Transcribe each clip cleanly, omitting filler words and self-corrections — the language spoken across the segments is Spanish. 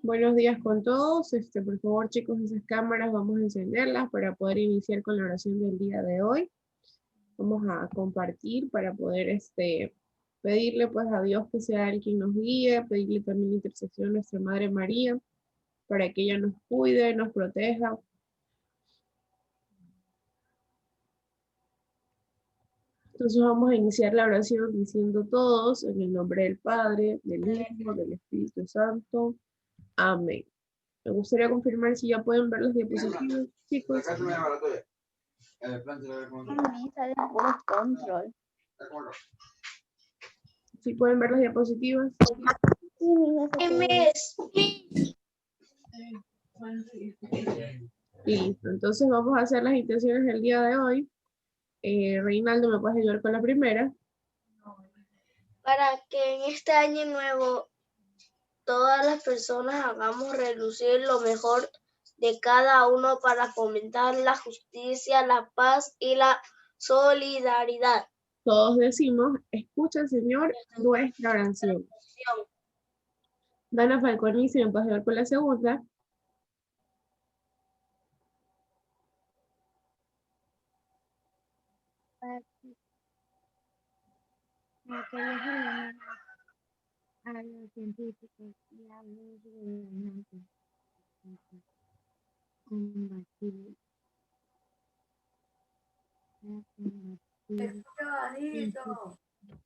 Buenos días con todos. Por favor, chicos, esas cámaras vamos a encenderlas para poder iniciar con la oración del día de hoy. Vamos a compartir para poder pedirle pues a Dios que sea Él quien nos guíe, pedirle también la intercesión a nuestra Madre María para que ella nos cuide, nos proteja. Entonces vamos a iniciar la oración diciendo todos en el nombre del Padre, del Hijo, del Espíritu Santo. Amén. Me gustaría confirmar si ya pueden ver las diapositivas, chicos. ¿Sí pueden ver las diapositivas? Y listo. Entonces vamos a hacer las intenciones del día de hoy. Reinaldo, ¿me puedes ayudar con la primera? Para que en este año nuevo todas las personas hagamos relucir lo mejor de cada uno para fomentar la justicia, la paz y la solidaridad. Todos decimos, escucha, Señor, nuestra oración. Dana Falconi, si me puedes ayudar con la segunda. A los científicos y a los gobernantes combatir.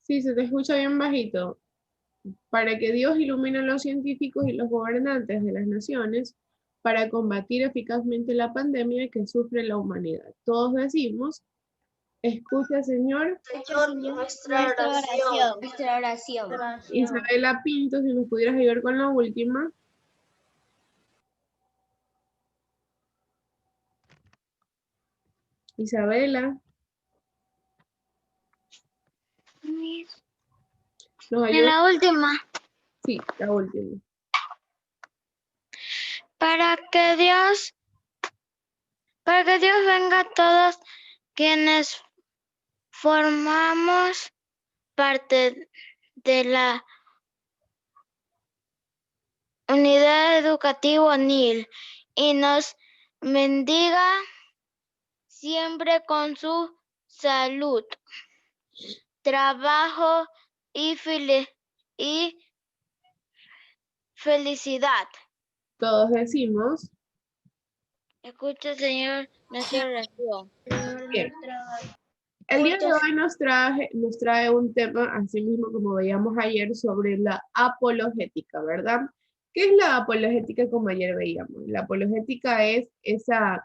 Sí, se te escucha bien bajito. Para que Dios ilumine a los científicos y los gobernantes de las naciones para combatir eficazmente la pandemia que sufre la humanidad. Todos decimos, escucha, Señor. Señor, nuestra oración. Isabela Pinto, si nos pudieras ayudar con la última. Isabela. ¿Nos ayuda? La última. Sí, la última. Para que Dios venga a todos quienes formamos parte de la unidad educativa UNIL y nos bendiga siempre con su salud, trabajo y felicidad. Todos decimos. Escucha, Señor, nuestra oración. Bien. El día de hoy nos trae un tema, así mismo como veíamos ayer, sobre la apologética, ¿verdad? ¿Qué es la apologética como ayer veíamos? La apologética es esa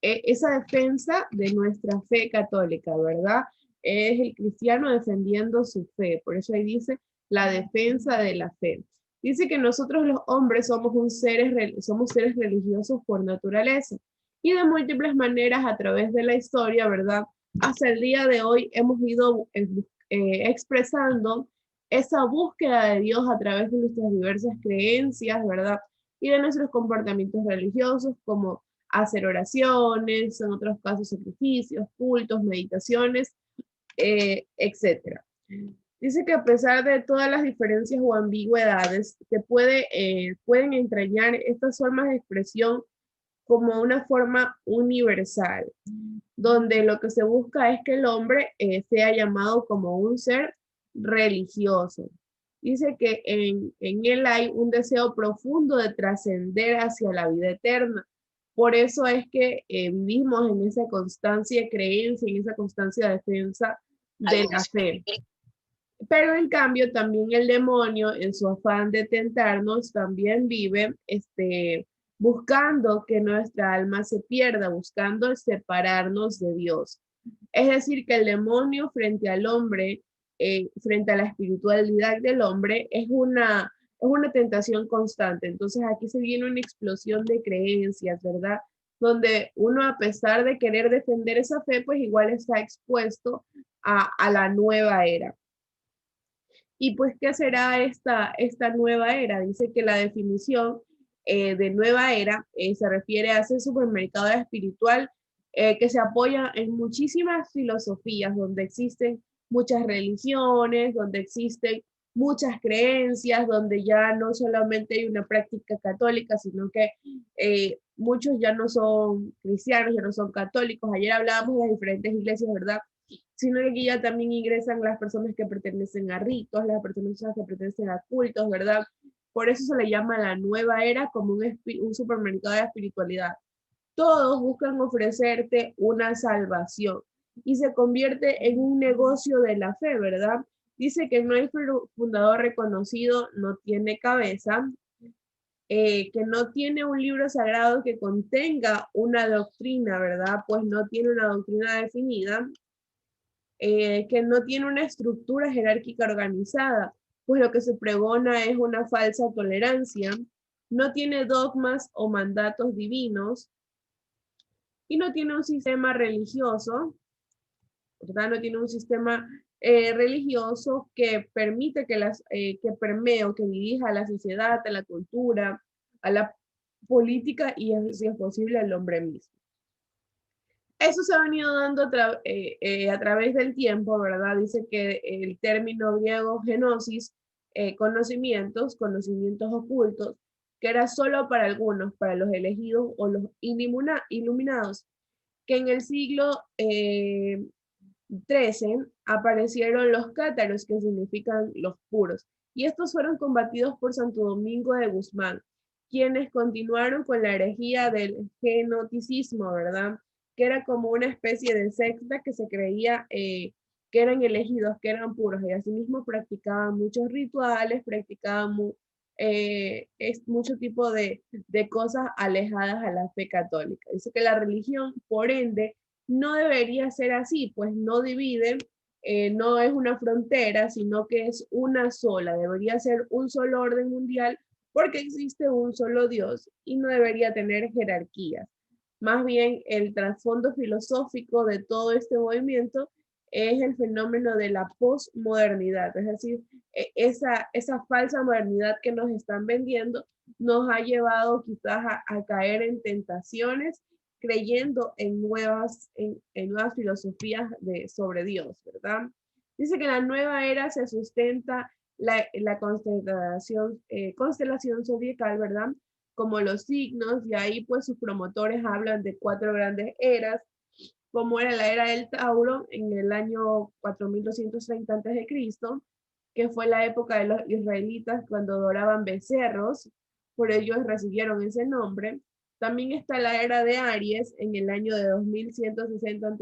defensa de nuestra fe católica, ¿verdad? Es el cristiano defendiendo su fe, por eso ahí dice la defensa de la fe. Dice que nosotros los hombres somos seres religiosos por naturaleza y de múltiples maneras a través de la historia, ¿verdad? Hasta el día de hoy hemos ido expresando esa búsqueda de Dios a través de nuestras diversas creencias, ¿verdad? Y de nuestros comportamientos religiosos, como hacer oraciones, en otros casos sacrificios, cultos, meditaciones, etc. Dice que a pesar de todas las diferencias o ambigüedades que pueden entrañar estas formas de expresión como una forma universal, donde lo que se busca es que el hombre sea llamado como un ser religioso. Dice que en él hay un deseo profundo de trascender hacia la vida eterna. Por eso es que vivimos en esa constancia de creencia, en esa constancia de defensa de la fe. Pero en cambio también el demonio, en su afán de tentarnos, también vive buscando que nuestra alma se pierda, buscando separarnos de Dios. Es decir, que el demonio frente al hombre, frente a la espiritualidad del hombre, es una tentación constante. Entonces aquí se viene una explosión de creencias, ¿verdad? Donde uno, a pesar de querer defender esa fe, pues igual está expuesto a la nueva era. Y pues, ¿qué será esta nueva era? Dice que la definición de nueva era se refiere a ese supermercado espiritual que se apoya en muchísimas filosofías, donde existen muchas religiones, donde existen muchas creencias, donde ya no solamente hay una práctica católica, sino que muchos ya no son cristianos, ya no son católicos. Ayer hablábamos de las diferentes iglesias, ¿verdad? Sino que aquí ya también ingresan las personas que pertenecen a ritos, las personas que pertenecen a cultos, ¿verdad? Por eso se le llama la nueva era como un supermercado de espiritualidad. Todos buscan ofrecerte una salvación y se convierte en un negocio de la fe, ¿verdad? Dice que no hay fundador reconocido, no tiene cabeza, que no tiene un libro sagrado que contenga una doctrina, ¿verdad? Pues no tiene una doctrina definida, que no tiene una estructura jerárquica organizada, pues lo que se pregona es una falsa tolerancia, no tiene dogmas o mandatos divinos y no tiene un sistema religioso, ¿verdad? No tiene un sistema religioso que permite que permee o que dirija a la sociedad, a la cultura, a la política y, si es posible, al hombre mismo. Eso se ha venido dando a través del tiempo, ¿verdad? Dice que el término griego genosis, conocimientos ocultos, que era solo para algunos, para los elegidos o los iluminados, que en el siglo XIII aparecieron los cátaros, que significan los puros, y estos fueron combatidos por Santo Domingo de Guzmán, quienes continuaron con la herejía del genoticismo, ¿verdad? Que era como una especie de secta que se creía que eran elegidos, que eran puros, y asimismo practicaban muchos rituales, practicaban mucho tipo de cosas alejadas a la fe católica. Dice que la religión, por ende, no debería ser así, pues no divide, no es una frontera, sino que es una sola, debería ser un solo orden mundial porque existe un solo Dios y no debería tener jerarquías. Más bien, el trasfondo filosófico de todo este movimiento es el fenómeno de la posmodernidad, es decir, esa falsa modernidad que nos están vendiendo nos ha llevado quizás a caer en tentaciones creyendo en nuevas filosofías sobre Dios, ¿verdad? Dice que la nueva era se sustenta la constelación zodiacal, ¿verdad? Como los signos, y ahí pues sus promotores hablan de 4 grandes eras, como era la era del Tauro en el año 4230 a.C., que fue la época de los israelitas cuando adoraban becerros, por ello recibieron ese nombre. También está la era de Aries en el año de 2160 a.C.,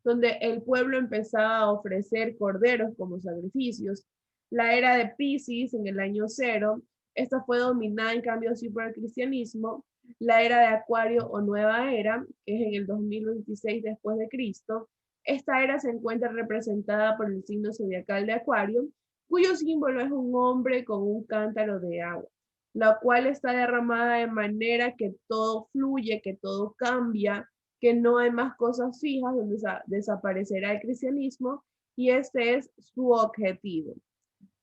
donde el pueblo empezaba a ofrecer corderos como sacrificios. La era de Piscis en el año 0, esta fue dominada en cambio sí por el cristianismo. La era de Acuario o Nueva Era, que es en el 2026 después de Cristo. Esta era se encuentra representada por el signo zodiacal de Acuario, cuyo símbolo es un hombre con un cántaro de agua, la cual está derramada de manera que todo fluye, que todo cambia, que no hay más cosas fijas, donde desaparecerá el cristianismo, y este es su objetivo.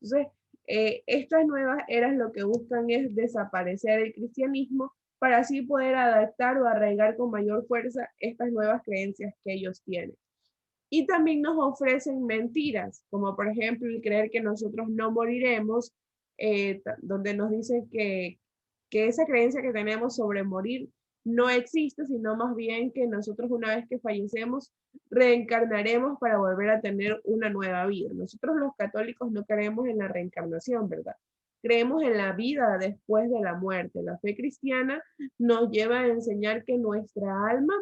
Entonces, estas nuevas eras lo que buscan es desaparecer el cristianismo para así poder adaptar o arraigar con mayor fuerza estas nuevas creencias que ellos tienen. Y también nos ofrecen mentiras, como por ejemplo el creer que nosotros no moriremos, donde nos dicen que esa creencia que tenemos sobre morir no existe, sino más bien que nosotros una vez que fallecemos reencarnaremos para volver a tener una nueva vida. Nosotros los católicos no creemos en la reencarnación, ¿verdad? Creemos en la vida después de la muerte. La fe cristiana nos lleva a enseñar que nuestra alma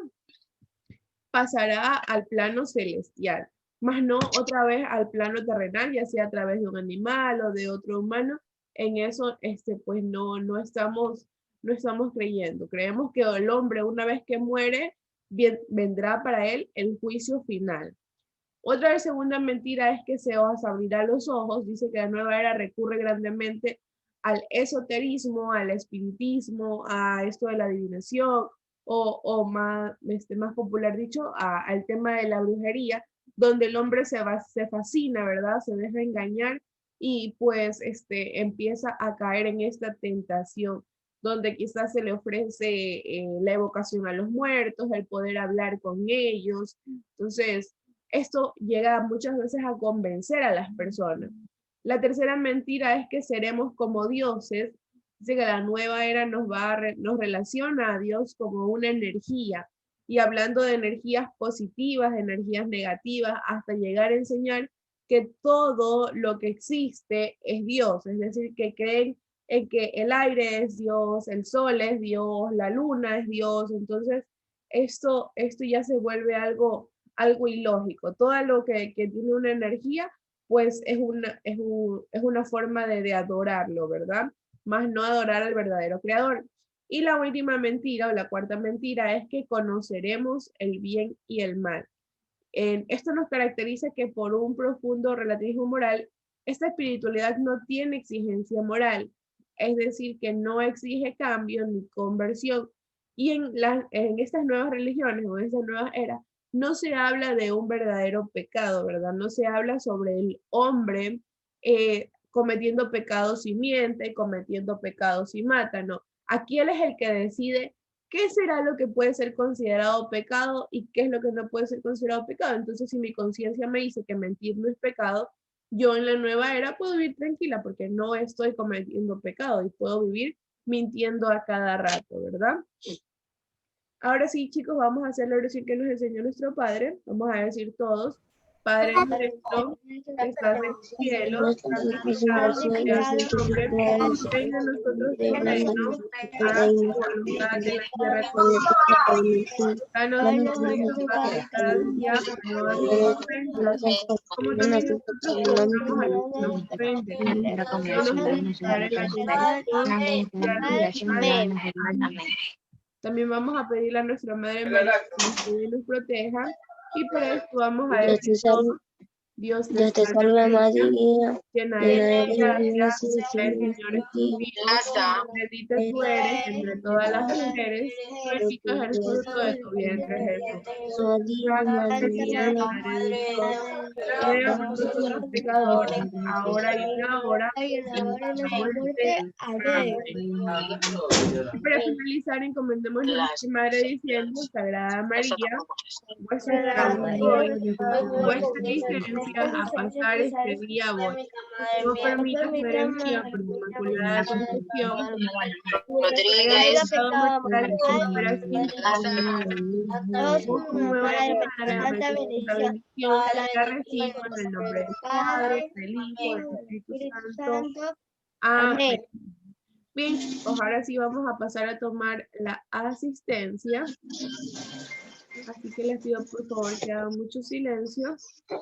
pasará al plano celestial, más no otra vez al plano terrenal, ya sea a través de un animal o de otro humano. En eso, pues no estamos creyendo. Creemos que el hombre, una vez que muere, vendrá para él el juicio final. Otra segunda mentira es que se os abrirá los ojos. Dice que la nueva era recurre grandemente al esoterismo, al espiritismo, a esto de la adivinación, o más, más popular dicho, al tema de la brujería, donde el hombre se fascina, ¿verdad? Se deja engañar y pues empieza a caer en esta tentación, donde quizás se le ofrece la evocación a los muertos, el poder hablar con ellos. Entonces, esto llega muchas veces a convencer a las personas. La tercera mentira es que seremos como dioses. Dice que la nueva era nos relaciona a Dios como una energía. Y hablando de energías positivas, de energías negativas, hasta llegar a enseñar que todo lo que existe es Dios. Es decir, que creen en que el aire es Dios, el sol es Dios, la luna es Dios. Entonces, esto ya se vuelve algo ilógico. Todo lo que tiene una energía pues es una forma de adorarlo, ¿verdad? Más no adorar al verdadero creador. Y la última mentira o la cuarta mentira es que conoceremos el bien y el mal. Esto nos caracteriza que por un profundo relativismo moral, esta espiritualidad no tiene exigencia moral, es decir, que no exige cambio ni conversión. Y en estas nuevas religiones o en estas nuevas eras, no se habla de un verdadero pecado, ¿verdad? No se habla sobre el hombre cometiendo pecados y miente, cometiendo pecados y mata, no. Aquí él es el que decide qué será lo que puede ser considerado pecado y qué es lo que no puede ser considerado pecado. Entonces, si mi conciencia me dice que mentir no es pecado, yo en la nueva era puedo vivir tranquila porque no estoy cometiendo pecado y puedo vivir mintiendo a cada rato, ¿verdad? Ahora sí, chicos, vamos a hacer la oración que nos enseñó nuestro Padre. Vamos a decir todos, Padre nuestro, que estás en el cielo, santificado sea tu nombre, venga a nosotros tu reino, haz tu voluntad en la tierra como en el cielo. Danos nuestro pan de cada día, perdona nuestras ofensas, como también nosotros perdonamos a los que nos ofenden. No nos dejes caer en la tentación, líbranos del mal. Amén. También vamos a pedirle a nuestra Madre María que nos cuide y nos proteja. Y por esto vamos a decir todo. Dios te salve María, llena eres de gracia, el Señor es contigo, bendita tú eres entre todas las mujeres, y bendito es el fruto de tu vientre Jesús. Santa María, Madre de Dios, ruega por nosotros los pecadores, ahora y en la hora de nuestra muerte. Amén. Y para finalizar, encomendémonos a nuestra Madre diciendo, Sagrada María, vuestra gracia soy, vuestra licencia a pasar este día voy. No permitas herencia por Inmaculada Concepción, pecado mortal y superación, nueva para la bendición, la recibo en el nombre del Padre, del Hijo, del Espíritu Santo. Amén. Bien, chicos, ahora sí vamos a pasar a tomar la asistencia. Así que les pido por favor que hagan mucho silencio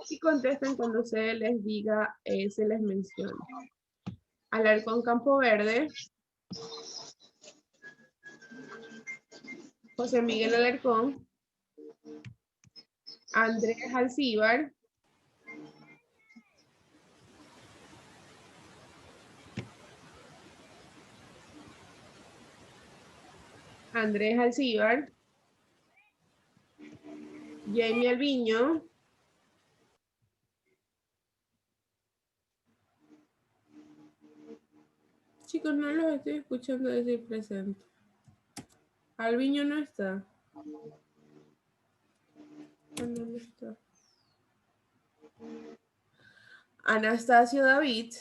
y contesten cuando se les diga, se les mencione. Alarcón Campo Verde. José Miguel Alarcón. Andrés Alcíbar. Andrés Alcíbar. Jamie Alviño. Chicos, no los estoy escuchando decir presente. Alviño no está. ¿Dónde está? Anastasio David.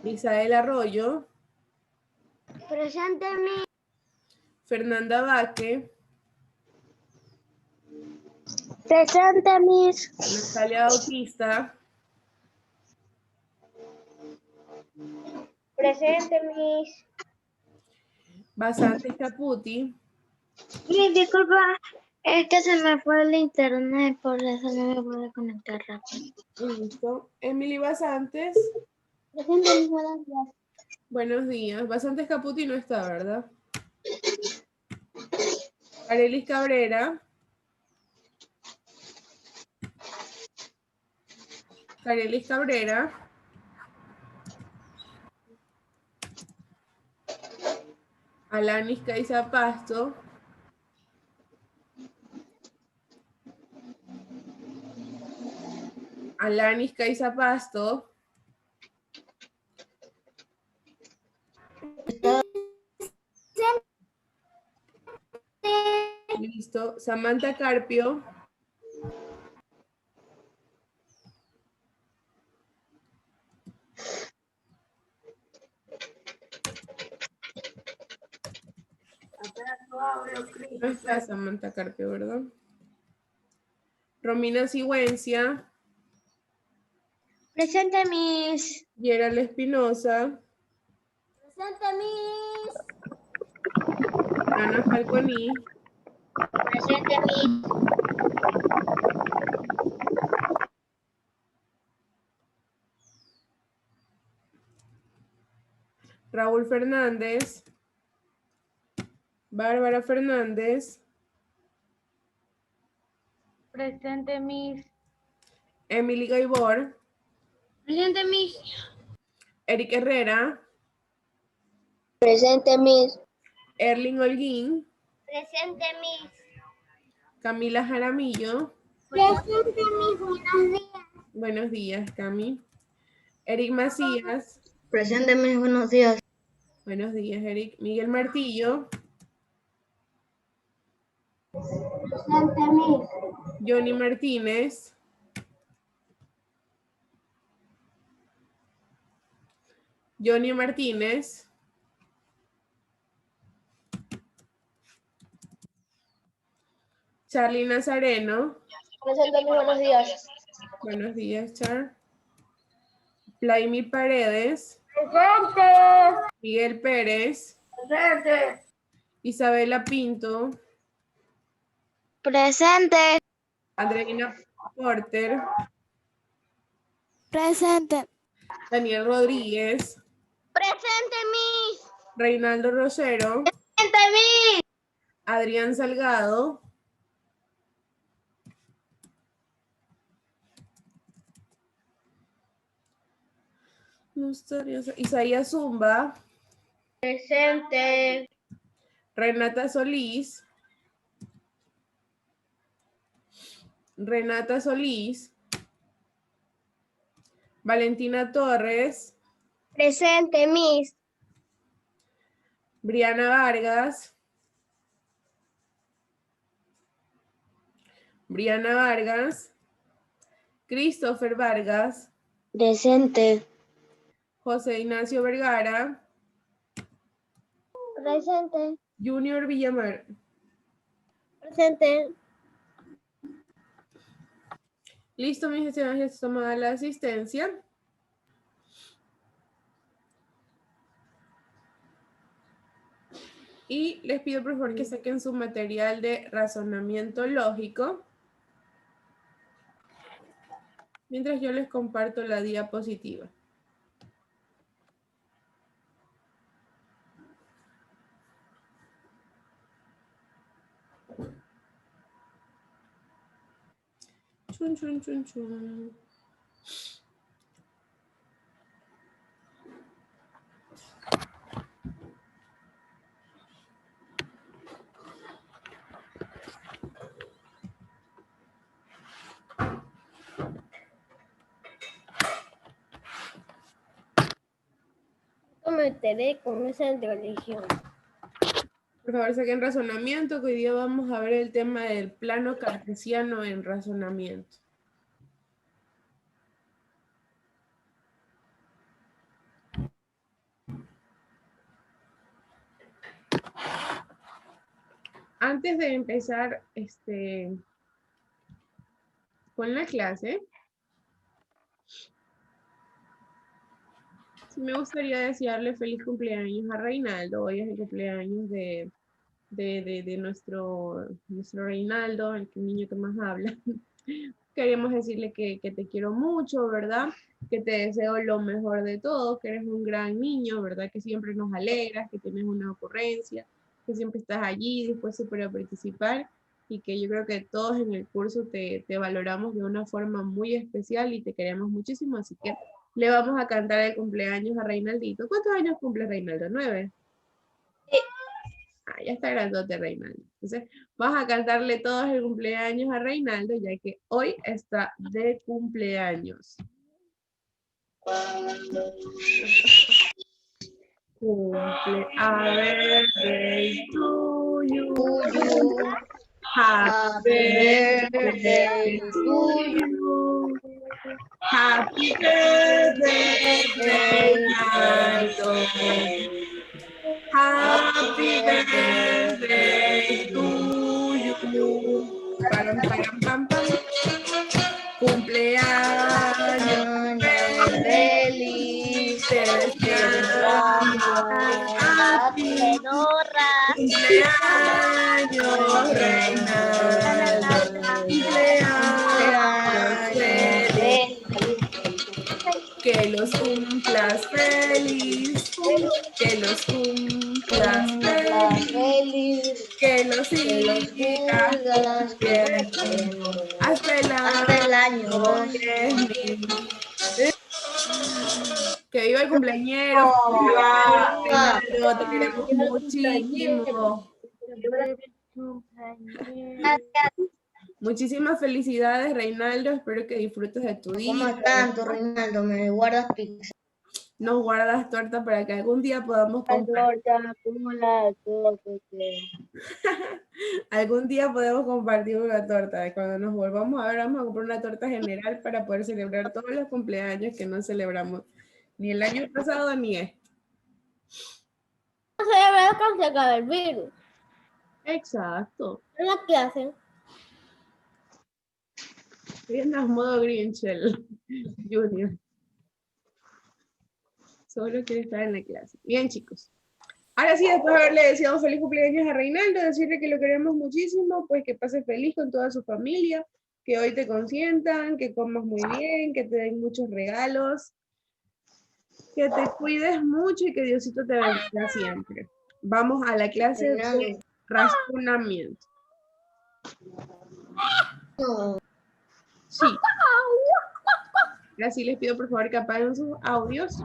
Misael Arroyo. Presente mi. Fernanda Vaque. Presente mis. Natalia Bautista. Presente mis. Basantes Caputi. Mi disculpa, es que se me fue el internet, por eso no me puedo conectar rápido. Listo. Emily Basantes. Presente mis, buenos días. Buenos días. Basantes Caputi no está, ¿verdad? Arelis Cabrera. Arelis Cabrera. Alanis Caiza Pasto. Alanis Caiza Pasto. Listo. Samantha Carpio. No está Samantha Carpio, ¿verdad? Romina Sigüencia. Presente, Miss. Gerald Espinosa. Presente, Miss. Ana Falconi. Presente, Miss. Raúl Fernández. Bárbara Fernández. Presente, Miss. Emily Gaibor. Presente, Miss. Eric Herrera. Presente, Miss. Erling Holguín. Presente, Miss. Camila Jaramillo. Presente, Miss. Buenos días. Buenos días, Cami. Eric Macías. Presente, Miss. Buenos días. Buenos días, Eric. Miguel Martillo. Presente, Miss. Johnny Martínez. Johnny Martínez. Charly Nazareno. Presente, Miss. Buenos días. Buenos días, Char. Vladimir Paredes. Presente. Miguel Pérez. Presente. Isabela Pinto. Presente. Andreina Porter. Presente. Daniel Rodríguez. Presente, Miss. Reinaldo Rosero. Presente, Miss. Adrián Salgado. Isaías Zumba. Presente. Renata Solís. Renata Solís. Valentina Torres. Presente, Miss. Briana Vargas. Briana Vargas. Christopher Vargas. Presente. José Ignacio Vergara. Presente. Junior Villamar. Presente. Listo, mis gestiones, ya está tomada la asistencia. Y les pido por favor que saquen su material de razonamiento lógico. Mientras yo les comparto la diapositiva. Chun, chun, chun, chun. Me enteré con esa religión. Por favor, saquen razonamiento, que hoy día vamos a ver el tema del plano cartesiano en razonamiento. Antes de empezar con la clase, sí me gustaría desearle feliz cumpleaños a Reinaldo. Hoy es el cumpleaños de nuestro Reinaldo, el niño que más habla. Queremos decirle que te quiero mucho, ¿verdad? Que te deseo lo mejor de todo, que eres un gran niño, ¿verdad? Que siempre nos alegras, que tienes una ocurrencia, que siempre estás allí dispuesto para participar y que yo creo que todos en el curso te valoramos de una forma muy especial y te queremos muchísimo, así que le vamos a cantar el cumpleaños a Reinaldito. ¿Cuántos años cumple Reinaldo? 9. Ah, ya está grandote Reinaldo. Entonces, vamos a cantarle todos el cumpleaños a Reinaldo, ya que hoy está de cumpleaños. Cumple a birthday to you. Happy birthday to you. Happy birthday, Reinaldo. Happy birthday te deseamos a ti. Cumpleaños, Reinaldo. Cumpleaños feliz. Que los cumplas feliz. Que los cumplas feliz. Que los sigas bien. Hasta el año 2000. Que viva el cumpleañero. Reinaldo, te queremos muchísimo. Muchísimas felicidades, Reinaldo. Espero que disfrutes de tu día. ¿Cómo tanto, Reinaldo? ¿Me guardas pizza? Nos guardas torta para que algún día podamos compartir. Algún día podemos compartir una torta. Cuando nos volvamos a ver, vamos a comprar una torta general para poder celebrar todos los cumpleaños que no celebramos ni el año pasado ni este. Celebrar cuando se acabe el virus. Exacto. ¿En la clase? Vienes modo Grinchel Junior. Solo quiere estar en la clase. Bien, chicos. Ahora sí, después de haberle deseado feliz cumpleaños a Reinaldo, decirle que lo queremos muchísimo, pues que pase feliz con toda su familia, que hoy te consientan, que comas muy bien, que te den muchos regalos, que te cuides mucho y que Diosito te bendiga siempre. Vamos a la clase de razonamiento. Sí. Ahora sí les pido por favor que apaguen sus audios.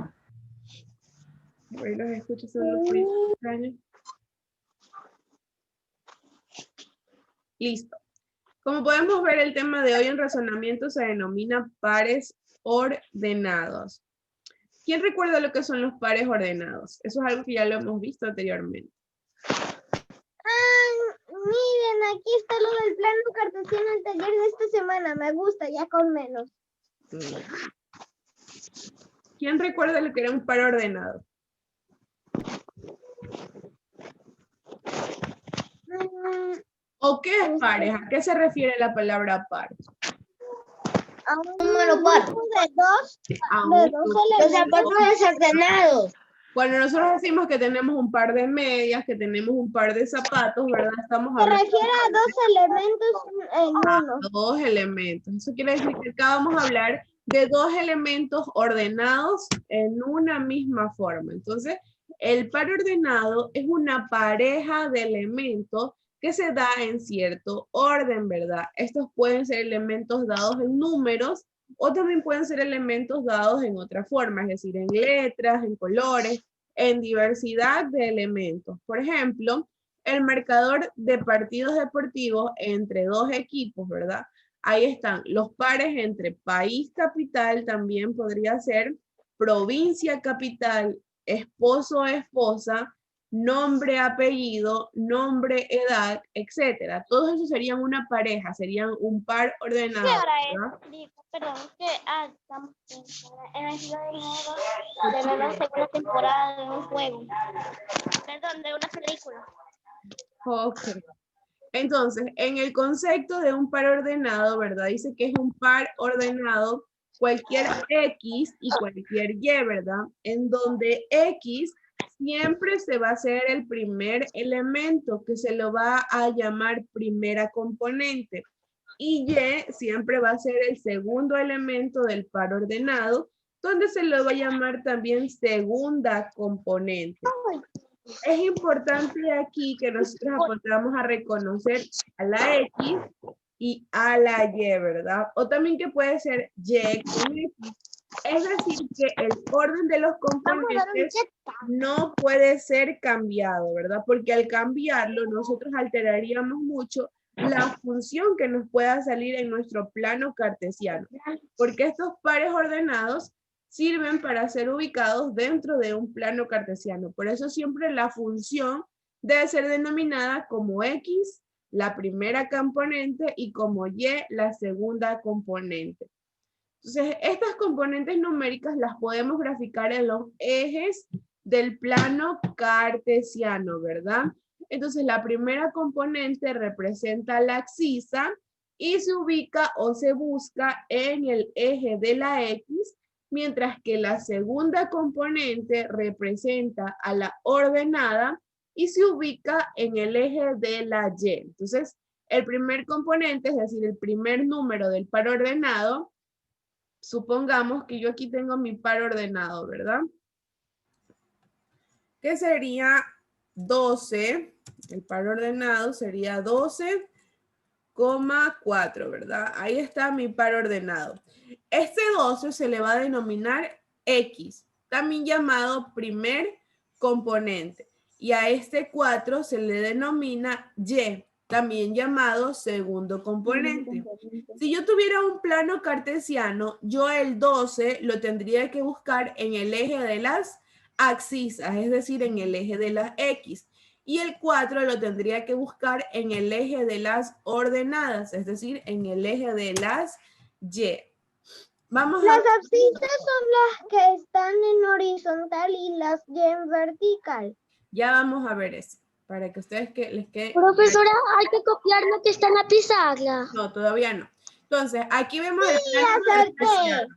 Hoy los escucho, son los muy extraños. Listo. Como podemos ver, el tema de hoy en razonamiento se denomina pares ordenados. ¿Quién recuerda lo que son los pares ordenados? Eso es algo que ya lo hemos visto anteriormente. Miren, aquí está lo del plano cartesiano del taller de esta semana. Me gusta, ya con menos. ¿Quién recuerda lo que era un par ordenado? ¿O qué es pares? ¿A qué se refiere la palabra par? A un número par. De dos Los zapatos desordenados. Cuando nosotros decimos que tenemos un par de medias, que tenemos un par de zapatos, ¿verdad? Estamos se hablando refiere a dos elementos en uno. dos elementos. Eso quiere decir que acá vamos a hablar de dos elementos ordenados en una misma forma. Entonces, el par ordenado es una pareja de elementos que se da en cierto orden, ¿verdad? Estos pueden ser elementos dados en números o también pueden ser elementos dados en otra forma, es decir, en letras, en colores, en diversidad de elementos. Por ejemplo, el marcador de partidos deportivos entre dos equipos, ¿verdad? Ahí están los pares entre país capital, también podría ser provincia capital, esposo esposa, nombre apellido, nombre edad, etcétera. Todos esos serían una pareja, serían un par ordenado. ¿Qué hora es? ¿verdad? Perdón, que estamos en el Ciudad de Enero de la segunda temporada de un juego. Perdón, de una película. Ok. Entonces, en el concepto de un par ordenado, ¿verdad? Dice que es un par ordenado cualquier X y cualquier Y, ¿verdad? En donde X siempre se va a ser el primer elemento, que se lo va a llamar primera componente. Y Y siempre va a ser el segundo elemento del par ordenado, donde se lo va a llamar también segunda componente. Es importante aquí que nosotros aprendamos a reconocer a la X y a la Y, ¿verdad? O también que puede ser Y con X. Es decir, que el orden de los componentes no puede ser cambiado, ¿verdad? Porque al cambiarlo nosotros alteraríamos mucho la función que nos pueda salir en nuestro plano cartesiano. Porque estos pares ordenados sirven para ser ubicados dentro de un plano cartesiano. Por eso siempre la función debe ser denominada como X, la primera componente, y como Y, la segunda componente. Entonces, estas componentes numéricas las podemos graficar en los ejes del plano cartesiano, ¿verdad? Entonces, la primera componente representa la abscisa y se ubica o se busca en el eje de la X, mientras que la segunda componente representa a la ordenada y se ubica en el eje de la Y. Entonces, el primer componente, es decir, el primer número del par ordenado, supongamos que yo aquí tengo mi par ordenado, ¿verdad? Que sería 12, el par ordenado sería 12,4, ¿verdad? Ahí está mi par ordenado. Este 12 se le va a denominar X, también llamado primer componente. Y a este 4 se le denomina Y, también llamado segundo componente. Si yo tuviera un plano cartesiano, yo el 12 lo tendría que buscar en el eje de las abscisas, es decir, en el eje de las X. Y el 4 lo tendría que buscar en el eje de las ordenadas, es decir, en el eje de las Y. Vamos las abscisas son las que están en horizontal y las Y en vertical. Ya vamos a ver eso, para que ustedes les quede... Profesora, hay que copiar lo que está en la pizarra. No, todavía no. Entonces, aquí vemos el plano cartesiano.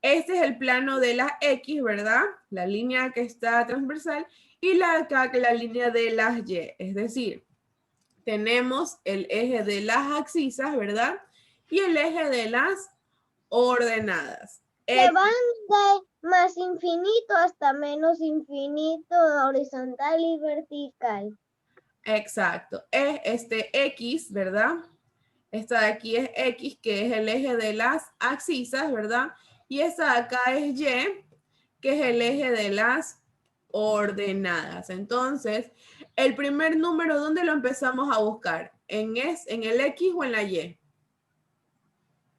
Este es el plano de las X, ¿verdad? La línea que está transversal y acá la línea de las Y. Es decir, tenemos el eje de las abscisas, ¿verdad? Y el eje de las ordenadas. Que van de más infinito hasta menos infinito, horizontal y vertical. Exacto. Es este X, ¿verdad? Esta de aquí es X, que es el eje de las abscisas, ¿verdad? Y esta de acá es Y, que es el eje de las ordenadas. Entonces, el primer número, ¿dónde lo empezamos a buscar? ¿En el X o en la Y?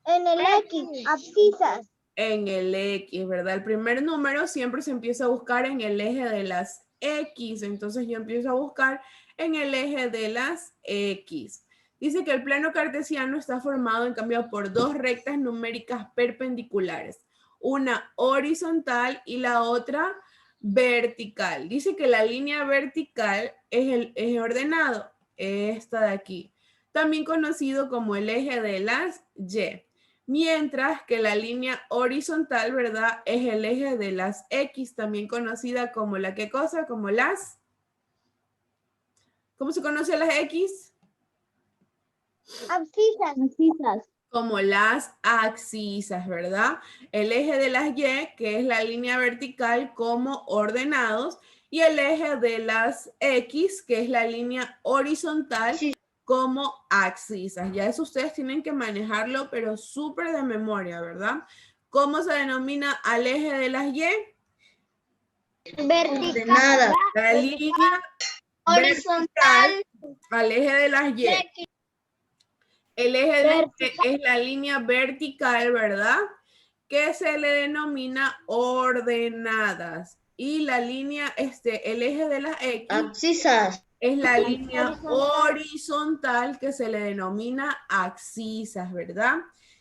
En el X, abscisas. En el X, ¿verdad? El primer número siempre se empieza a buscar en el eje de las X. Entonces yo empiezo a buscar en el eje de las X. Dice que el plano cartesiano está formado en cambio por dos rectas numéricas perpendiculares. Una horizontal y la otra vertical. Dice que la línea vertical es el eje ordenado. Esta de aquí. También conocido como el eje de las Y. Mientras que la línea horizontal, ¿verdad? Es el eje de las X, también conocida como la ¿qué cosa? Como las... ¿Cómo se conoce las X? Abscisas. Abscisas. Como las abscisas, ¿verdad? El eje de las Y, que es la línea vertical, como ordenados. Y el eje de las X, que es la línea horizontal, sí, como abscisas. Ya eso ustedes tienen que manejarlo, pero súper de memoria, ¿verdad? ¿Cómo se denomina al eje de las Y? Vertical. La línea horizontal al eje de las Y. El eje de las Y es la línea vertical, ¿verdad? Que se le denomina ordenadas. Y la línea, el eje de las X. Abscisas. Es la línea horizontal que se le denomina abscisas, ¿verdad?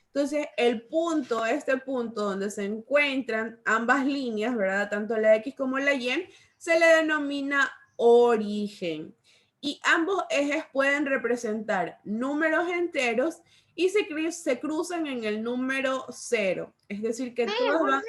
Entonces, el punto, este punto donde se encuentran ambas líneas, ¿verdad? Tanto la X como la Y, se le denomina origen. Y ambos ejes pueden representar números enteros y se cruzan en el número 0. Es decir, que todos van...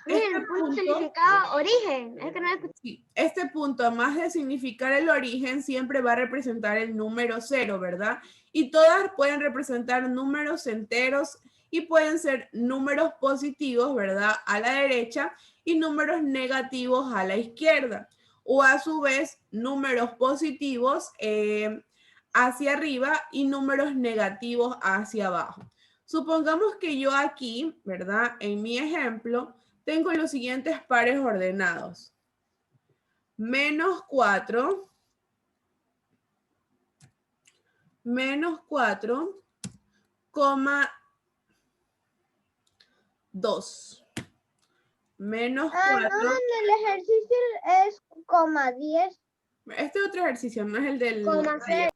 El punto significaba origen. Es que no sí, este punto, más de significar el origen, siempre va a representar el número 0, ¿verdad? Y todas pueden representar números enteros y pueden ser números positivos, ¿verdad? A la derecha y números negativos a la izquierda. O a su vez, números positivos hacia arriba y números negativos hacia abajo. Supongamos que yo aquí, ¿verdad? En mi ejemplo, tengo los siguientes pares ordenados. Menos 4, menos 4, coma 2. Menos 4. No, en el ejercicio es coma 10. Este otro ejercicio, no es el del... Coma 0.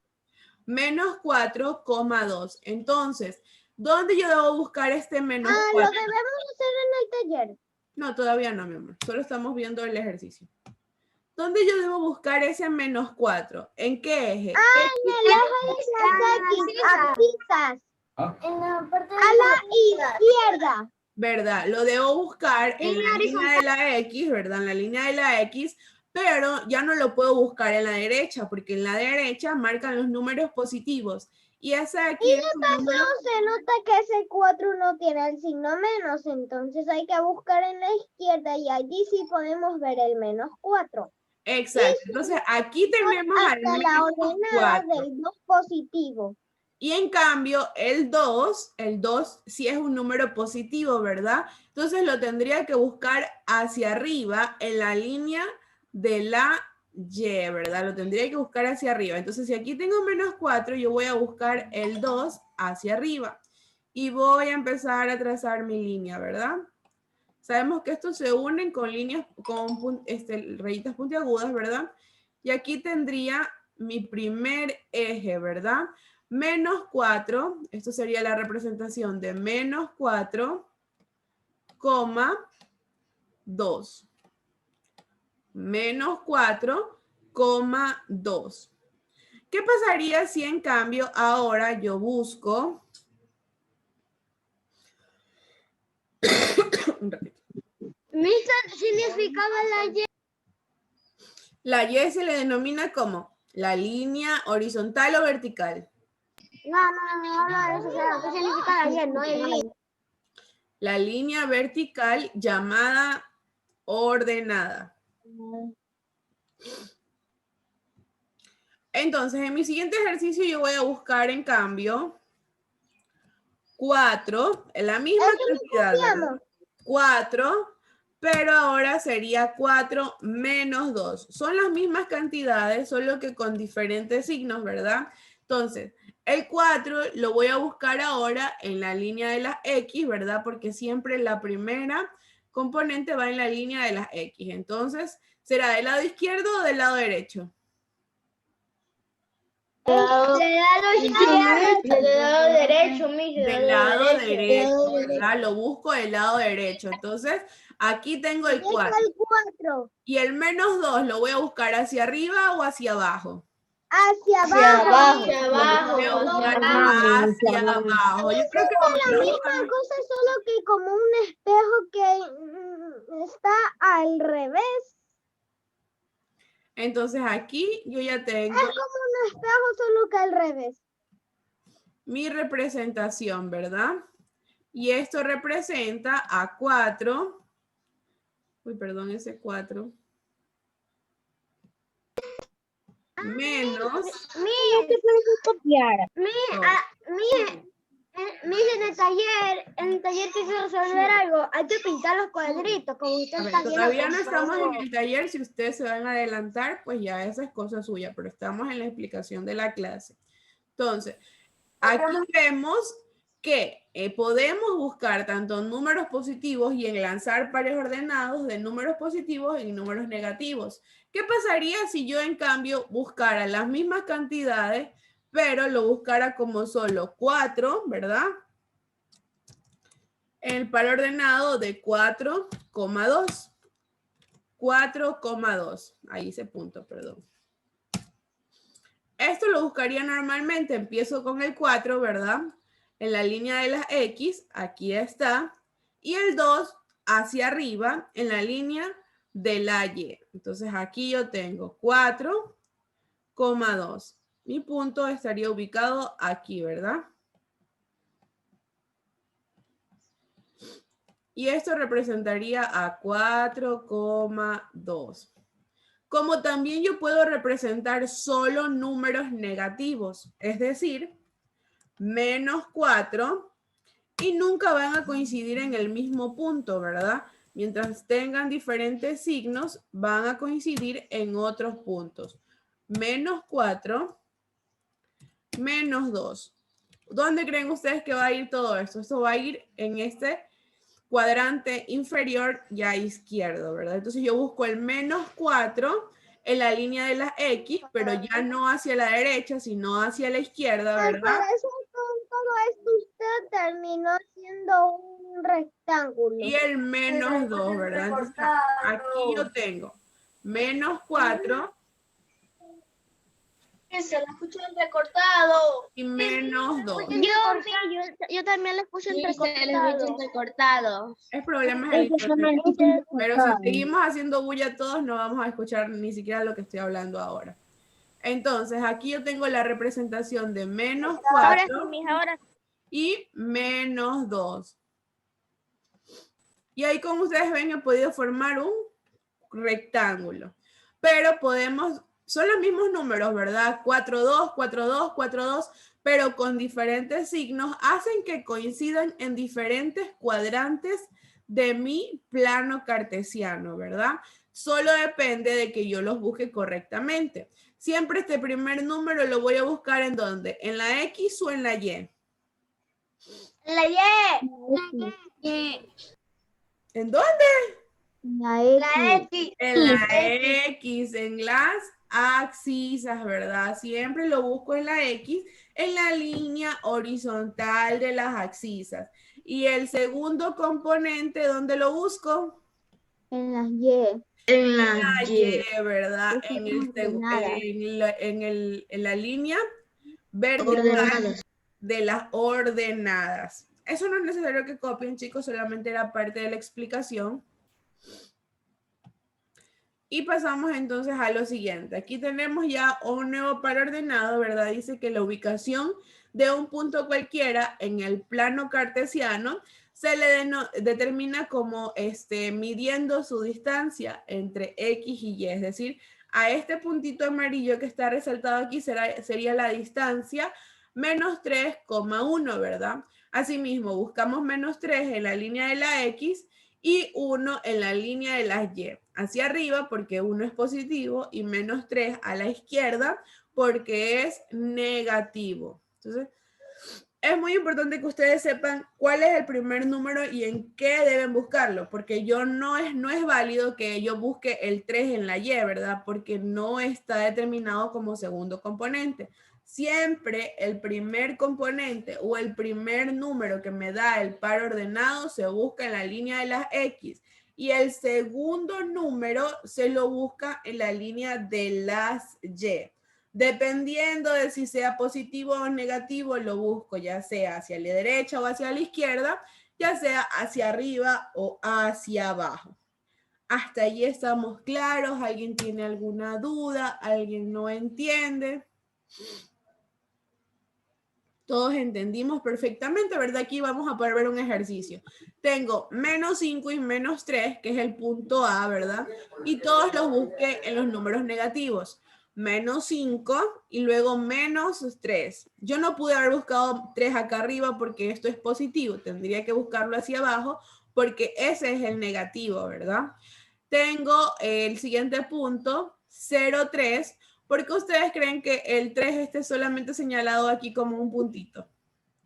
Menos 4, coma 2. Entonces, ¿dónde yo debo buscar este menos 4? Lo debemos hacer en el taller. No, todavía no, mi amor. Solo estamos viendo el ejercicio. ¿Dónde yo debo buscar ese menos 4? ¿En qué eje? En el eje de las X, abscisas. A la izquierda. ¿verdad? Lo debo buscar en la línea de la X, ¿verdad? En la línea de la X, pero ya no lo puedo buscar en la derecha, porque en la derecha marcan los números positivos. Y ese aquí es un número... Se nota que ese 4 no tiene el signo menos, entonces hay que buscar en la izquierda y allí sí podemos ver el -4. Exacto. Entonces aquí tenemos al hasta la ordenada -4. del 2 positivo. Y en cambio, el 2 sí es un número positivo, ¿verdad? Entonces lo tendría que buscar hacia arriba en la línea de la Y, ¿verdad? Lo tendría que buscar hacia arriba. Entonces, si aquí tengo -4, yo voy a buscar el 2 hacia arriba. Y voy a empezar a trazar mi línea, ¿verdad? Sabemos que estos se unen con líneas, con rayitas puntiagudas, ¿verdad? Y aquí tendría mi primer eje, ¿verdad? -4, esto sería la representación de -4, 2. -4, 2. ¿Qué pasaría si en cambio ahora yo busco... Un ratito. ¿Qué significaba la Y? La Y se le denomina como la línea horizontal o vertical. No hablo de eso, ¿qué significa la Y? No el La línea vertical llamada ordenada. Entonces, en mi siguiente ejercicio yo voy a buscar en cambio 4, en la misma cantidad, ¿verdad? 4, pero ahora sería 4 menos 2. Son las mismas cantidades, solo que con diferentes signos, ¿verdad? Entonces, el 4 lo voy a buscar ahora en la línea de las X, ¿verdad? Porque siempre la primera componente va en la línea de las X. Entonces, ¿será del lado izquierdo o del lado derecho? Del lado derecho, Del lado derecho, ¿verdad? Lo busco del lado derecho. Entonces, aquí tengo el 4. Y el -2 lo voy a buscar hacia arriba o hacia abajo. Hacia abajo. Lo voy a buscar hacia abajo. Yo creo que Es la misma cosa, solo que como un espejo que está al revés. Entonces aquí yo ya tengo... Es como un espejo, solo que al revés. Mi representación, ¿verdad? Y esto representa a 4. Uy, perdón, ese 4. Menos... En el taller quise resolver algo. Hay que pintar los cuadritos, como usted A ver, está todavía viendo. no estamos en el taller. Si ustedes se van a adelantar, pues ya esa es cosa suya, pero estamos en la explicación de la clase. Entonces, aquí vemos que podemos buscar tanto números positivos y enlazar pares ordenados de números positivos y números negativos. ¿Qué pasaría si yo, en cambio, buscara las mismas cantidades, pero lo buscara como solo 4, ¿verdad? El par ordenado de 4,2. 4,2. Ahí ese punto, perdón. Esto lo buscaría normalmente. Empiezo con el 4, ¿verdad? En la línea de las X, aquí está. Y el 2 hacia arriba en la línea de la Y. Entonces aquí yo tengo 4,2. Mi punto estaría ubicado aquí, ¿verdad? Y esto representaría a 4,2. Como también yo puedo representar solo números negativos, es decir, -4, y nunca van a coincidir en el mismo punto, ¿verdad? Mientras tengan diferentes signos, van a coincidir en otros puntos. -4, -2. ¿Dónde creen ustedes que va a ir todo esto? Esto va a ir en este cuadrante inferior ya izquierdo, ¿verdad? Entonces yo busco el -4 en la línea de las X, pero ya no hacia la derecha, sino hacia la izquierda, ¿verdad? Por eso todo esto usted terminó siendo un rectángulo. Y el -2, ¿verdad? Entonces, aquí yo tengo -4 Se la escucho recortado. Y menos 2. Yo también le puse Entrecortado. Es problema del internet. Pero si seguimos haciendo bulla todos, no vamos a escuchar ni siquiera lo que estoy hablando ahora. Entonces, aquí yo tengo la representación de menos 4 y menos 2. Y ahí, como ustedes ven, he podido formar un rectángulo. Pero son los mismos números, ¿verdad? 4, 2, 4, 2, 4, 2, pero con diferentes signos hacen que coincidan en diferentes cuadrantes de mi plano cartesiano, ¿verdad? Solo depende de que yo los busque correctamente. Siempre este primer número lo voy a buscar ¿en dónde? ¿En la X o en la Y? En la Y. ¿En dónde? La X. En la X, en las axisas, ¿verdad? Siempre lo busco en la X, en la línea horizontal de las axisas. Y el segundo componente, ¿dónde lo busco? En las Y. En La la Y, Y. ¿verdad? En la línea vertical Ordenadas. de las ordenadas. Eso no es necesario que copien, chicos, solamente era parte de la explicación. Y pasamos entonces a lo siguiente. Aquí tenemos ya un nuevo par ordenado, ¿verdad? Dice que la ubicación de un punto cualquiera en el plano cartesiano se le determina como midiendo su distancia entre X y Y. Es decir, a este puntito amarillo que está resaltado aquí sería la distancia menos 3,1, ¿verdad? Asimismo, buscamos menos 3 en la línea de la X y 1 en la línea de las Y. Hacia arriba porque 1 es positivo y menos 3 a la izquierda porque es negativo. Entonces, es muy importante que ustedes sepan cuál es el primer número y en qué deben buscarlo, porque no es válido que yo busque el 3 en la Y, ¿verdad? Porque no está determinado como segundo componente. Siempre el primer componente o el primer número que me da el par ordenado se busca en la línea de las X y el segundo número se lo busca en la línea de las Y. Dependiendo de si sea positivo o negativo, lo busco ya sea hacia la derecha o hacia la izquierda, ya sea hacia arriba o hacia abajo. Hasta allí estamos claros. ¿Alguien tiene alguna duda? ¿Alguien no entiende? Todos entendimos perfectamente, ¿verdad? Aquí vamos a poder ver un ejercicio. Tengo menos 5 y menos 3, que es el punto A, ¿verdad? Y todos los busqué en los números negativos. Menos 5 y luego menos 3. Yo no pude haber buscado 3 acá arriba porque esto es positivo. Tendría que buscarlo hacia abajo porque ese es el negativo, ¿verdad? Tengo el siguiente punto, 0, 3. ¿Por qué ustedes creen que el 3 esté solamente señalado aquí como un puntito?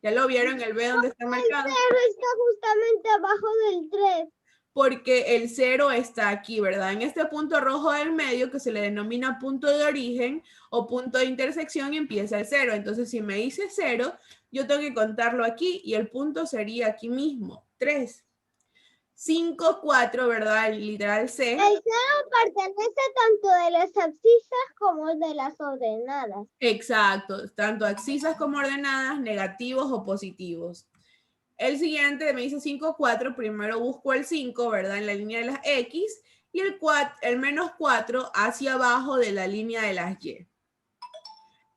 ¿Ya lo vieron? El B donde está marcado. El 0 está justamente abajo del 3. Porque el 0 está aquí, ¿verdad? En este punto rojo del medio que se le denomina punto de origen o punto de intersección empieza el 0. Entonces, si me dice 0, yo tengo que contarlo aquí y el punto sería aquí mismo, 3. 5, 4, ¿verdad? El literal C. El 0 pertenece tanto de las abscisas como de las ordenadas. Exacto, tanto abscisas como ordenadas, negativos o positivos. El siguiente me dice 5, 4, primero busco el 5, ¿verdad? En la línea de las X y el menos 4 hacia abajo de la línea de las Y.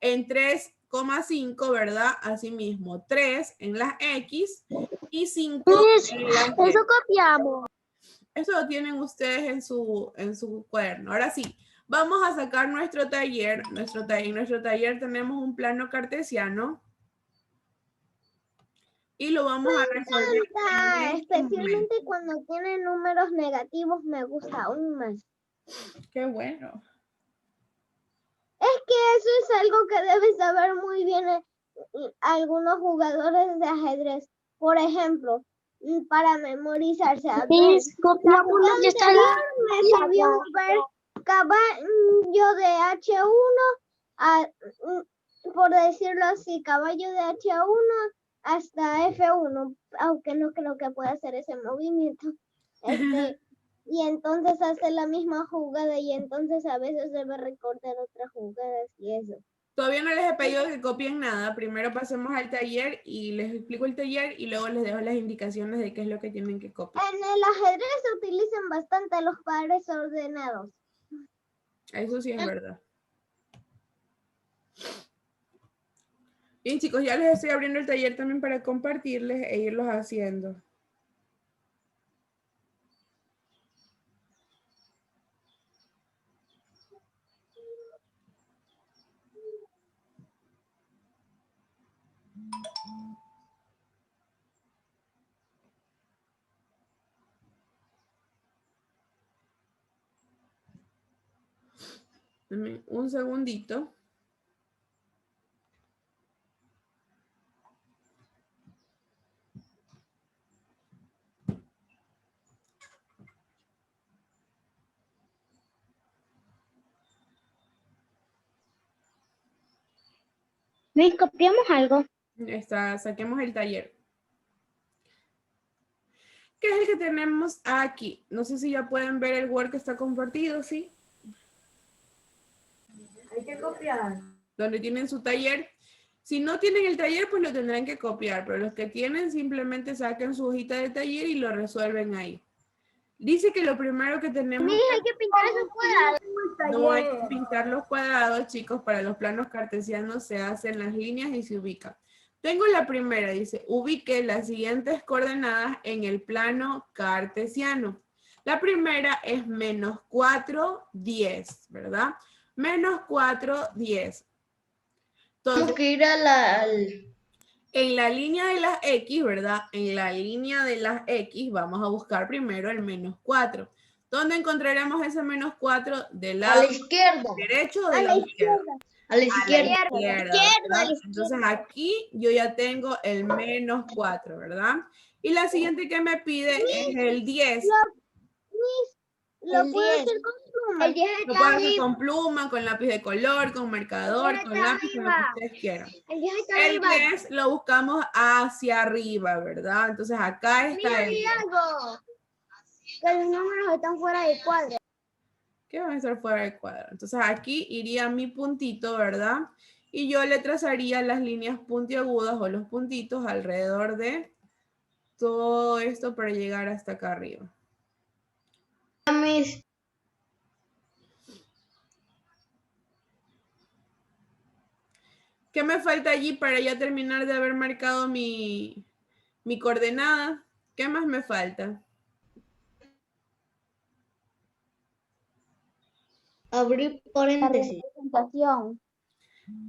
En 3,5, ¿verdad? Asimismo, 3 en las X y 5 en las Y. Eso copiamos. Eso lo tienen ustedes en su cuaderno. Ahora sí, vamos a sacar nuestro taller. En nuestro taller tenemos un plano cartesiano. Y lo vamos a resolver. Especialmente cuando tiene números negativos me gusta aún más. Qué bueno. Es que eso es algo que deben saber muy bien algunos jugadores de ajedrez. Por ejemplo, para memorizarse. Copiamos lo que está me sabía ver caballo de H1, por decirlo así, caballo de H1 hasta F1, aunque no creo que pueda hacer ese movimiento. Y entonces hace la misma jugada y entonces a veces debe recortar otras jugadas y eso. Todavía no les he pedido que copien nada. Primero pasemos al taller y les explico el taller y luego les dejo las indicaciones de qué es lo que tienen que copiar. En el ajedrez se utilizan bastante los pares ordenados. Eso sí es verdad. Bien, chicos, ya les estoy abriendo el taller también para compartirles e irlos haciendo. Dame un segundito. ¿Me copiamos algo? Saquemos el taller. ¿Qué es el que tenemos aquí? No sé si ya pueden ver el Word que está compartido, ¿sí? Hay que copiar. Donde tienen su taller. Si no tienen el taller, pues lo tendrán que copiar, pero los que tienen simplemente saquen su hojita de taller y lo resuelven ahí. Dice que lo primero que tenemos... Hay que pintar esos cuadrados. No hay que pintar los cuadrados, chicos. Para los planos cartesianos se hacen las líneas y se ubica. Tengo la primera, dice, ubique las siguientes coordenadas en el plano cartesiano. La primera es -4, 10, ¿verdad? -4, 10. Entonces, Tenemos que ir al... en la línea de las X, ¿verdad? En la línea de las X vamos a buscar primero el -4. ¿Dónde encontraremos ese -4? ¿Del A lado la izquierda. derecho o de la izquierda? A la izquierda. ¿Verdad? Entonces aquí yo ya tengo el -4, ¿verdad? Y la siguiente que me pide es el 10. Lo puedo hacer con pluma. El 10 Lo está puedo hacer arriba. con pluma, con lápiz de color, con marcador, El 10 con está lápiz, con lo arriba. que ustedes quieran. El 10 está El arriba. 10 lo buscamos hacia arriba, ¿verdad? Entonces acá está el 10. Algo. Que los números están fuera del cuadro. Que van a estar fuera del cuadro. Entonces aquí iría mi puntito, ¿verdad? Y yo le trazaría las líneas puntiagudas o los puntitos alrededor de todo esto para llegar hasta acá arriba. ¿Qué me falta allí para ya terminar de haber marcado mi coordenada? ¿Qué más me falta? Abrir paréntesis.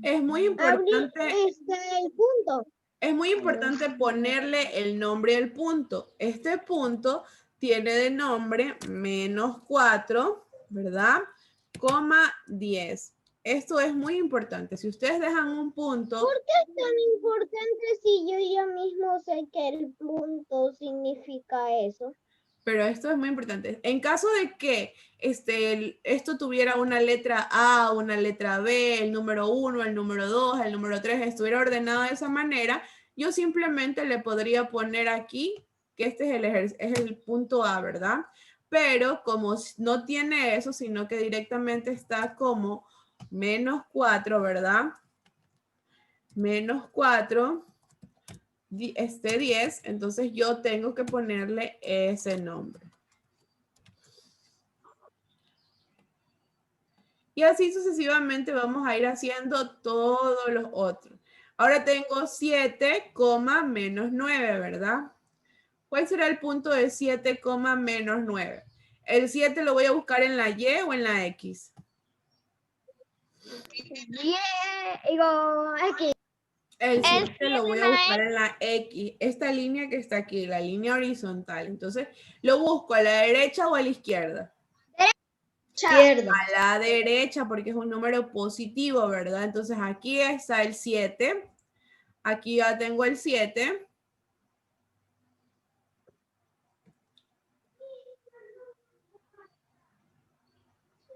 Es muy importante. El punto. Es muy importante ponerle el nombre al punto. Este punto tiene de nombre -4, ¿verdad? Coma 10. Esto es muy importante. Si ustedes dejan un punto... ¿Por qué es tan importante si yo ya mismo sé que el punto significa eso? Pero esto es muy importante. En caso de que esto tuviera una letra A, una letra B, el número 1, el número 2, el número 3, estuviera ordenado de esa manera, yo simplemente le podría poner aquí que este es el punto A, ¿verdad? Pero como no tiene eso, sino que directamente está como -4, ¿verdad? -4. 10, entonces yo tengo que ponerle ese nombre. Y así sucesivamente vamos a ir haciendo todos los otros. Ahora tengo 7, -9, ¿verdad? ¿Cuál será el punto de 7, -9? ¿El 7 lo voy a buscar en la Y o en la X? X. El 7 lo voy a buscar en la X, esta línea que está aquí, la línea horizontal. Entonces, ¿lo busco a la derecha o a la izquierda? Izquierda. A la derecha, porque es un número positivo, ¿verdad? Entonces, aquí está el 7. Aquí ya tengo el 7.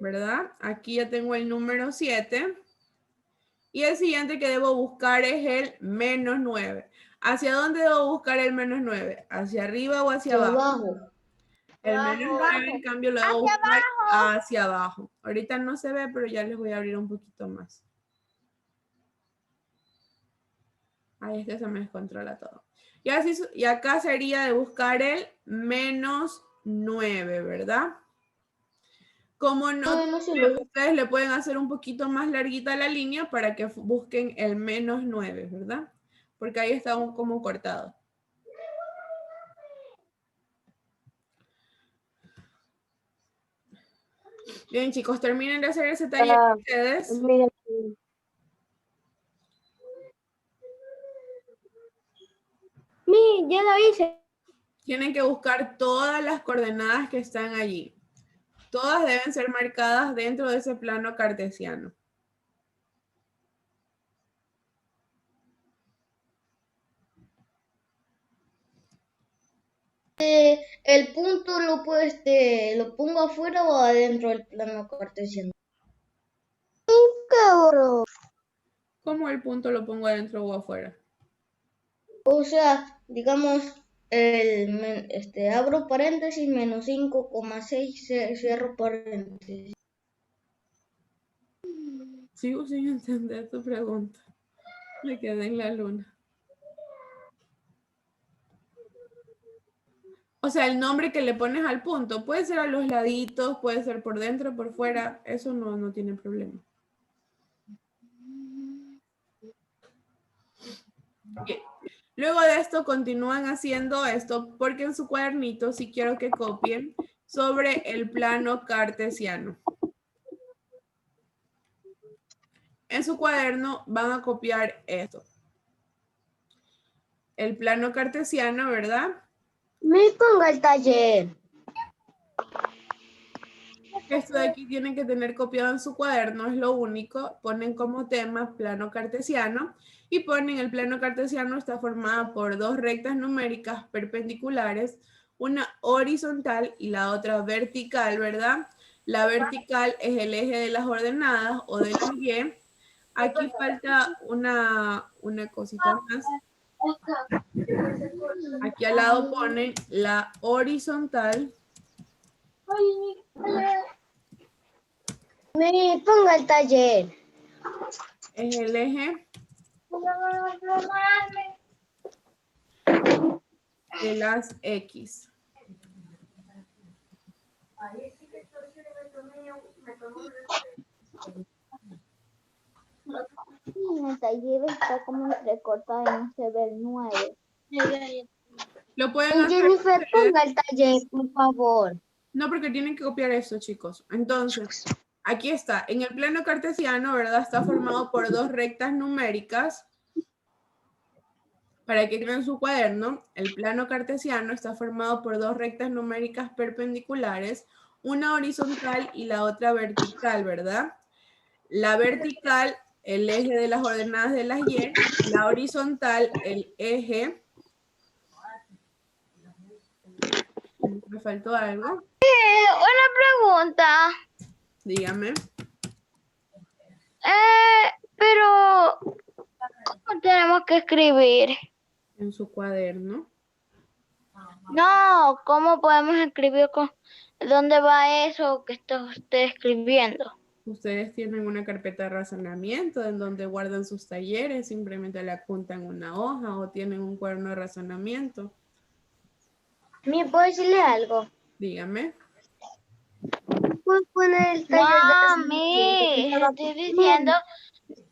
¿Verdad? Aquí ya tengo el número 7. Y el siguiente que debo buscar es el -9. ¿Hacia dónde debo buscar el -9? ¿Hacia arriba o hacia abajo? El -9, en cambio, lo debo buscar hacia abajo. Ahorita no se ve, pero ya les voy a abrir un poquito más. Ahí es que se me descontrola todo. Y acá sería de buscar el -9, ¿verdad? Como no, ustedes le pueden hacer un poquito más larguita la línea para que busquen el -9, ¿verdad? Porque ahí está como cortado. Bien, chicos, terminen de hacer ese taller ustedes. Mira. Ya lo hice. Tienen que buscar todas las coordenadas que están allí. Todas deben ser marcadas dentro de ese plano cartesiano. ¿El punto lo pongo afuera o adentro del plano cartesiano? ¿Cómo el punto lo pongo adentro o afuera? O sea, digamos, abro paréntesis, -5,6, cierro paréntesis. Sigo sin entender tu pregunta. Me quedé en la luna. O sea, el nombre que le pones al punto. Puede ser a los laditos, puede ser por dentro, por fuera. Eso no tiene problema. Bien. Luego de esto continúan haciendo esto porque en su cuadernito sí quiero que copien sobre el plano cartesiano. En su cuaderno van a copiar esto. El plano cartesiano, ¿verdad? Me pongo el taller. Esto de aquí tienen que tener copiado en su cuaderno, es lo único. Ponen como tema plano cartesiano y ponen el plano cartesiano está formado por dos rectas numéricas perpendiculares, una horizontal y la otra vertical, ¿verdad? La vertical es el eje de las ordenadas o del Y. Aquí falta una cosita más. Aquí al lado ponen la horizontal. Me pongo el taller. Es el eje de las X. El taller está como entrecortado y no se ve el 9. Lo pueden hacer. Jennifer, ponga el taller, por favor. No, porque tienen que copiar esto, chicos. Entonces, aquí está. En el plano cartesiano, ¿verdad? Está formado por dos rectas numéricas. Para que crean su cuaderno, el plano cartesiano está formado por dos rectas numéricas perpendiculares, una horizontal y la otra vertical, ¿verdad? La vertical, el eje de las ordenadas de las Y, la horizontal, el eje. ¿Me faltó algo? Una pregunta. Dígame. Pero, ¿cómo tenemos que escribir? En su cuaderno. No, ¿cómo podemos escribir dónde va eso que está usted escribiendo? Ustedes tienen una carpeta de razonamiento en donde guardan sus talleres, simplemente le apuntan una hoja o tienen un cuaderno de razonamiento. ¿Me puedo decirle algo? Dígame. ¿Puedo poner el taller Mami, estoy diciendo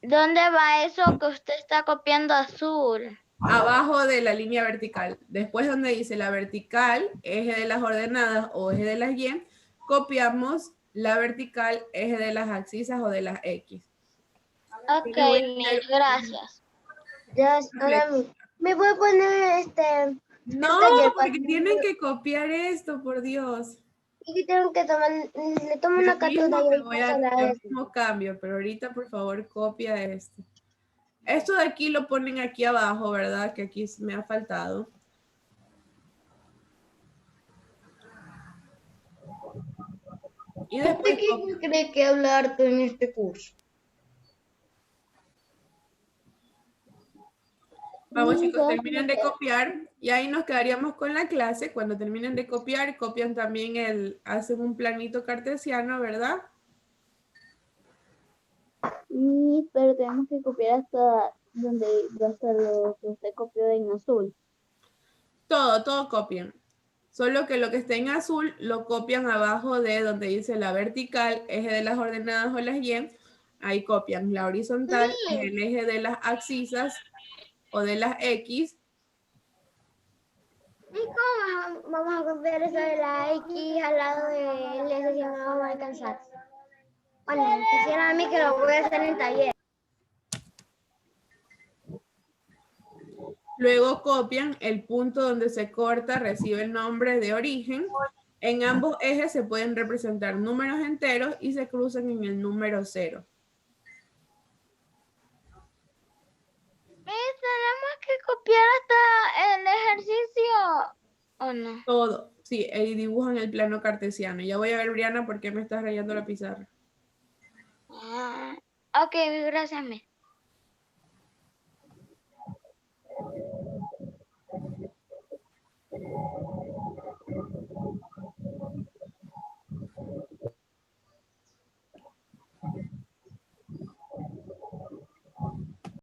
dónde va eso que usted está copiando azul. Abajo de la línea vertical. Después donde dice la vertical, eje de las ordenadas o eje de las Y, copiamos la vertical, eje de las abscisas o de las X. Ok, mil gracias. Ya, ahora me voy a poner No, taller porque tienen que copiar esto, por Dios. y que tengo que tomar, le tomo una captura Yo mismo cambio, pero ahorita por favor copia esto. Esto de aquí lo ponen aquí abajo, ¿verdad? Que aquí me ha faltado. Y después, ¿De qué cree que habla harto en este curso? vamos chicos, terminen de copiar y ahí nos quedaríamos con la clase. Cuando terminen de copiar, copian también hacen un planito cartesiano, ¿verdad? Pero tenemos que copiar hasta donde va a estar lo que usted copió en azul. Todo copian. Solo que lo que está en azul lo copian abajo de donde dice la vertical, eje de las ordenadas o las Y. Ahí copian. La horizontal es el eje de las abscisas o de las X. ¿Y cómo vamos a copiar eso de la X al lado del S si no vamos a alcanzar? Bueno, me pusieron a mí que lo voy a hacer en taller. Luego copian el punto donde se corta, recibe el nombre de origen. En ambos ejes se pueden representar números enteros y se cruzan en el número 0. ¿Tenemos que copiar hasta el ejercicio o no? Todo. Sí, y dibujan el plano cartesiano. Ya voy a ver, Briana, por qué me estás rayando la pizarra. Ok, gracias, Miss.